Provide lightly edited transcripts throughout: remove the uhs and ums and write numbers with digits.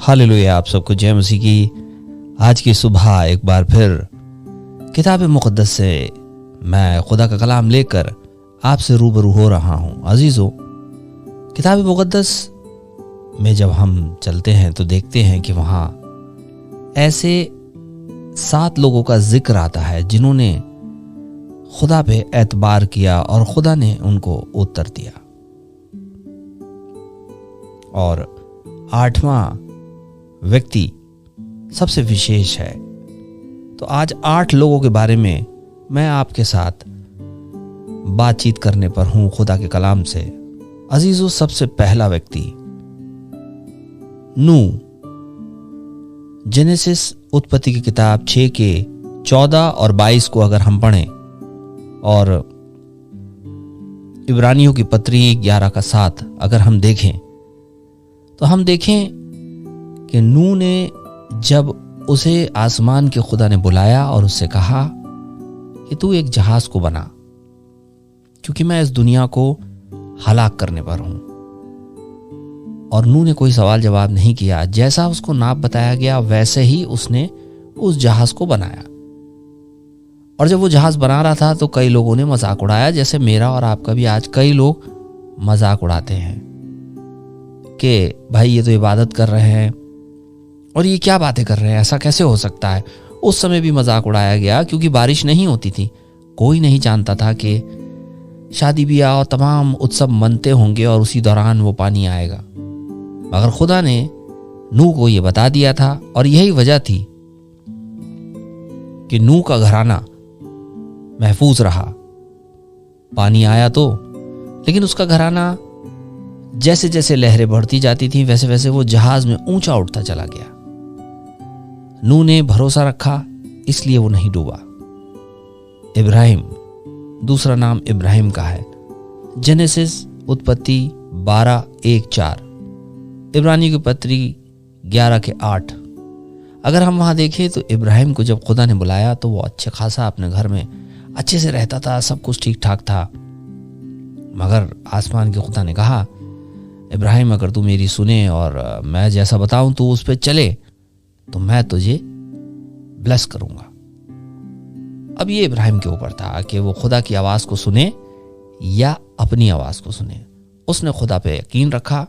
Hallelujah. आप सबको जय मसीह की। आज की सुबह एक बार फिर किताब मुक़द्दस से मैं खुदा का कलाम लेकर आपसे रूबरू हो रहा हूँ। अजीज़ों, किताब मुक़द्दस में जब हम चलते हैं तो देखते हैं कि वहाँ ऐसे 7 लोगों का जिक्र आता है जिन्होंने खुदा पे एतबार किया और खुदा ने उनको उत्तर दिया। और 8वां व्यक्ति सबसे विशेष है। तो आज 8 लोगों के बारे में मैं आपके साथ बातचीत करने पर हूं खुदा के कलाम से। अजीजों, सबसे पहला व्यक्ति नूह। जेनेसिस उत्पत्ति की किताब 6 के 14 और 22 को अगर हम पढ़ें और इब्रानियों की पत्री 11 का 7 अगर हम देखें तो हम देखें कि नूह ने जब उसे आसमान के खुदा ने बुलाया और उससे कहा कि तू एक जहाज को बना, क्योंकि मैं इस दुनिया को हलाक करने पर हूं। और नूह ने कोई सवाल जवाब नहीं किया। जैसा उसको नाप बताया गया वैसे ही उसने उस जहाज को बनाया। और जब वो जहाज बना रहा था तो कई लोगों ने मजाक उड़ाया, जैसे मेरा और आपका भी आज कई लोग मजाक उड़ाते हैं कि भाई ये तो इबादत कर रहे हैं और ये क्या बातें कर रहे हैं, ऐसा कैसे हो सकता है। उस समय भी मजाक उड़ाया गया क्योंकि बारिश नहीं होती थी। कोई नहीं जानता था कि शादी ब्याह और तमाम उत्सव मनते होंगे और उसी दौरान वो पानी आएगा। मगर खुदा ने नूह को ये बता दिया था और यही वजह थी कि नूह का घराना महफूज रहा। पानी आया तो, लेकिन उसका घराना जैसे जैसे लहरें बढ़ती जाती थी वैसे वैसे वो जहाज में ऊंचा उठता चला गया। नूह ने भरोसा रखा, इसलिए वो नहीं डूबा। इब्राहिम, दूसरा नाम इब्राहिम का है। जेनेसिस उत्पत्ति 12:1-4, इब्रानियों की पत्री 11 के 8। अगर हम वहां देखें तो इब्राहिम को जब खुदा ने बुलाया तो वो अच्छे खासा अपने घर में अच्छे से रहता था, सब कुछ ठीक ठाक था। मगर आसमान के खुदा ने कहा, इब्राहिम अगर तू मेरी सुने और मैं जैसा बताऊं तू उस पर चले तो मैं तुझे ब्लेस करूंगा। अब ये इब्राहिम के ऊपर था कि वो खुदा की आवाज को सुने या अपनी आवाज को सुने। उसने खुदा पे यकीन रखा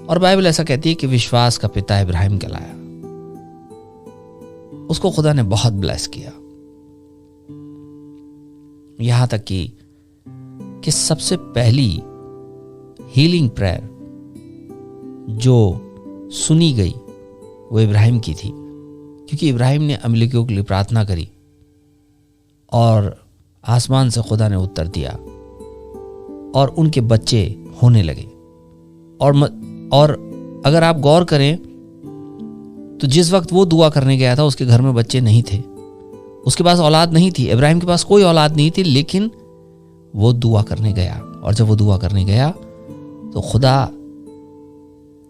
और बाइबल ऐसा कहती है कि विश्वास का पिता इब्राहिम कहलाया। उसको खुदा ने बहुत ब्लेस किया, यहां तक कि सबसे पहली हीलिंग प्रेयर जो सुनी गई वो इब्राहिम की थी, क्योंकि इब्राहिम ने अमलेकियों के लिए प्रार्थना करी और आसमान से खुदा ने उत्तर दिया और उनके बच्चे होने लगे। और अगर आप गौर करें तो जिस वक्त वो दुआ करने गया था उसके घर में बच्चे नहीं थे, उसके पास औलाद नहीं थी। इब्राहिम के पास कोई औलाद नहीं थी, लेकिन वो दुआ करने गया। और जब वो दुआ करने गया तो खुदा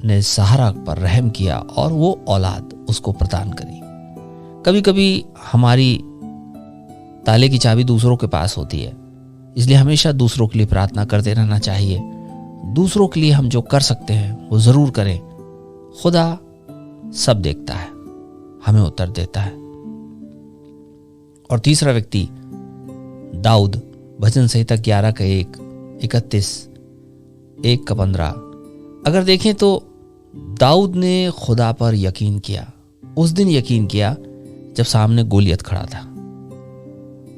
ने सहारा पर रहम किया और वो औलाद उसको प्रदान करी। कभी कभी हमारी ताले की चाबी दूसरों के पास होती है, इसलिए हमेशा दूसरों के लिए प्रार्थना करते रहना चाहिए। दूसरों के लिए हम जो कर सकते हैं वो जरूर करें। खुदा सब देखता है, हमें उत्तर देता है। और तीसरा व्यक्ति दाऊद, भजन संहिता 11 का 1, 31, 1 का 15। अगर देखें तो दाऊद ने खुदा पर यकीन किया। उस दिन यकीन किया जब सामने गोलियत खड़ा था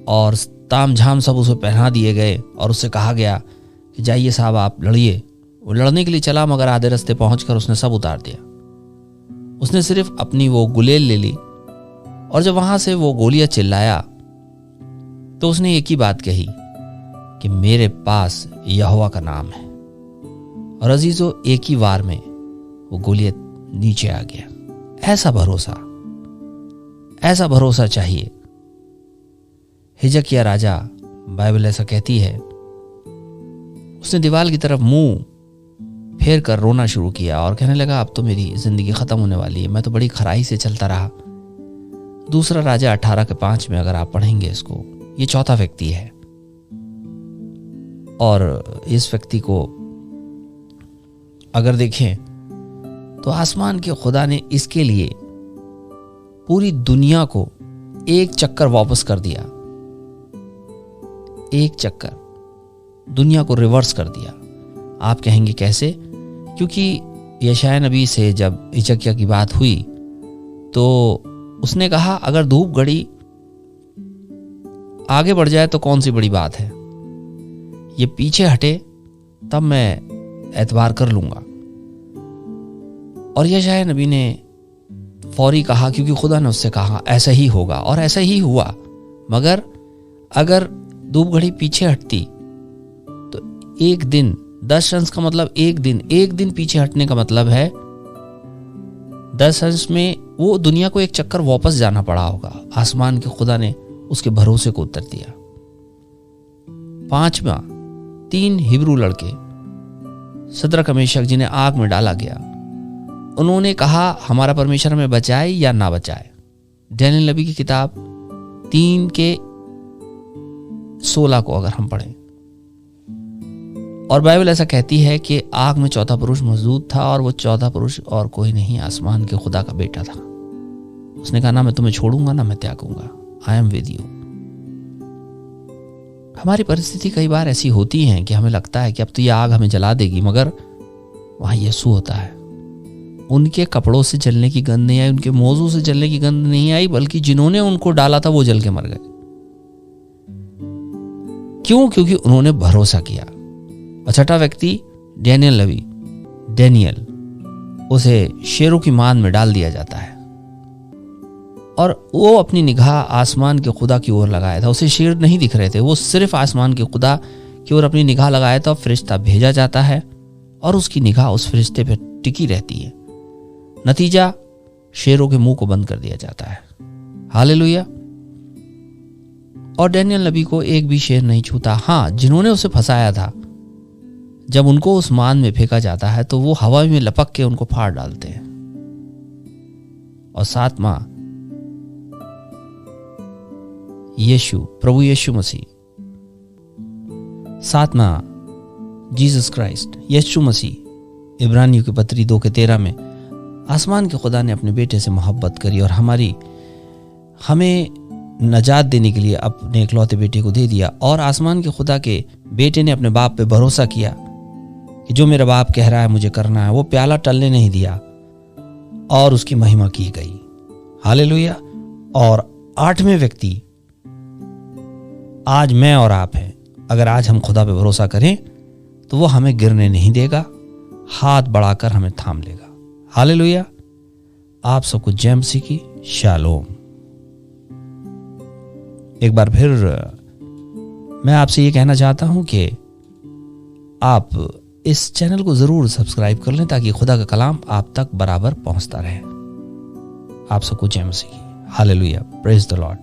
और ताम झाम सब उसे पहना दिए गए और उससे कहा गया कि जाइए साहब आप लड़िए। वो लड़ने के लिए चला, मगर आधे रास्ते पहुंचकर उसने सब उतार दिया। उसने सिर्फ अपनी वो गुलेल ले ली और जब वहां से वो गोलियां चिल्लाया तो उसने एक ही बात कही कि मेरे पास यहोवा का नाम है। और अजीजों, एक ही वार में वो गोलियत नीचे आ गया। ऐसा भरोसा चाहिए। हिजकिय्याह राजा, बाइबल ऐसा कहती है, उसने दीवार की तरफ मुंह फेर कर रोना शुरू किया और कहने लगा अब तो मेरी जिंदगी खत्म होने वाली है, मैं तो बड़ी खराई से चलता रहा। दूसरा राजा 18 के 5 में अगर आप पढ़ेंगे इसको, ये चौथा व्यक्ति है। और इस व्यक्ति को अगर देखें तो आसमान के खुदा ने इसके लिए पूरी दुनिया को एक चक्कर वापस कर दिया, एक चक्कर दुनिया को रिवर्स कर दिया। आप कहेंगे कैसे? क्योंकि यशायाह नबी से जब हिजकिय्याह की बात हुई तो उसने कहा अगर धूप घड़ी आगे बढ़ जाए तो कौन सी बड़ी बात है, ये पीछे हटे तब मैं एतबार कर लूंगा। और यशायाह नबी ने फौरी कहा, क्योंकि खुदा ने उससे कहा ऐसा ही होगा, और ऐसा ही हुआ। मगर अगर धूप घड़ी पीछे हटती तो एक दिन, 10 अंश का मतलब एक दिन पीछे हटने का मतलब है 10 अंश में वो दुनिया को एक चक्कर वापस जाना पड़ा होगा। आसमान के खुदा ने उसके भरोसे को उत्तर दिया। 5वां, 3 हिब्रू लड़के सद्रक मेशक जिन्हें आग में डाला गया, उन्होंने कहा हमारा परमेश्वर हमें बचाए या ना बचाए। डैनियल नबी की किताब 3:16 को अगर हम पढ़ें, और बाइबल ऐसा कहती है कि आग में चौथा पुरुष मौजूद था, और वो चौथा पुरुष और कोई नहीं, आसमान के खुदा का बेटा था। उसने कहा ना मैं तुम्हें छोड़ूंगा ना मैं त्यागूंगा, आई एम विद यू। हमारी परिस्थिति कई बार ऐसी होती है कि हमें लगता है कि अब तो ये आग हमें जला देगी, मगर वहां यीशु होता है। उनके कपड़ों से जलने की गंध नहीं आई, उनके मौजू से जलने की गंध नहीं आई, बल्कि जिन्होंने उनको डाला था वो जल के मर गए। क्यों? क्योंकि उन्होंने भरोसा किया। और छठा व्यक्ति डैनियल नबी, डैनियल, उसे शेरों की मान में डाल दिया जाता है, और वो अपनी निगाह आसमान के खुदा की ओर लगाया था। उसे शेर नहीं दिख रहे थे, वो सिर्फ आसमान के खुदा की ओर अपनी निगाह लगाया था। फरिश्ता भेजा जाता है और उसकी निगाह उस फरिश्ते पर टिकी रहती है। नतीजा, शेरों के मुंह को बंद कर दिया जाता है। हालेलुया। और डैनियल नबी को एक भी शेर नहीं छूता। हाँ, जिन्होंने उसे फंसाया था, जब उनको उस मान में फेंका जाता है तो वो हवा में लपक के उनको फाड़ डालते हैं। और 7वां, यीशु, प्रभु यीशु मसीह, 7वां जीसस क्राइस्ट, यीशु मसीह। इब्रानियों की पत्री 2:13 में आसमान के खुदा ने अपने बेटे से मोहब्बत करी और हमें नजात देने के लिए अपने इकलौते बेटे को दे दिया। और आसमान के खुदा के बेटे ने अपने बाप पे भरोसा किया कि जो मेरा बाप कह रहा है मुझे करना है। वो प्याला टलने नहीं दिया और उसकी महिमा की गई। हालेलुया। और 8वें व्यक्ति आज मैं और आप हैं। अगर आज हम खुदा पे भरोसा करें तो वो हमें गिरने नहीं देगा, हाथ बढ़ाकर हमें थाम लेगा। हालेलुया। आप सबको जय मसीह की शालोम। एक बार फिर मैं आपसे ये कहना चाहता हूं कि आप इस चैनल को जरूर सब्सक्राइब कर लें ताकि खुदा का कलाम आप तक बराबर पहुंचता रहे। आप सबको जय मसीह की। हालेलुया। Praise the Lord.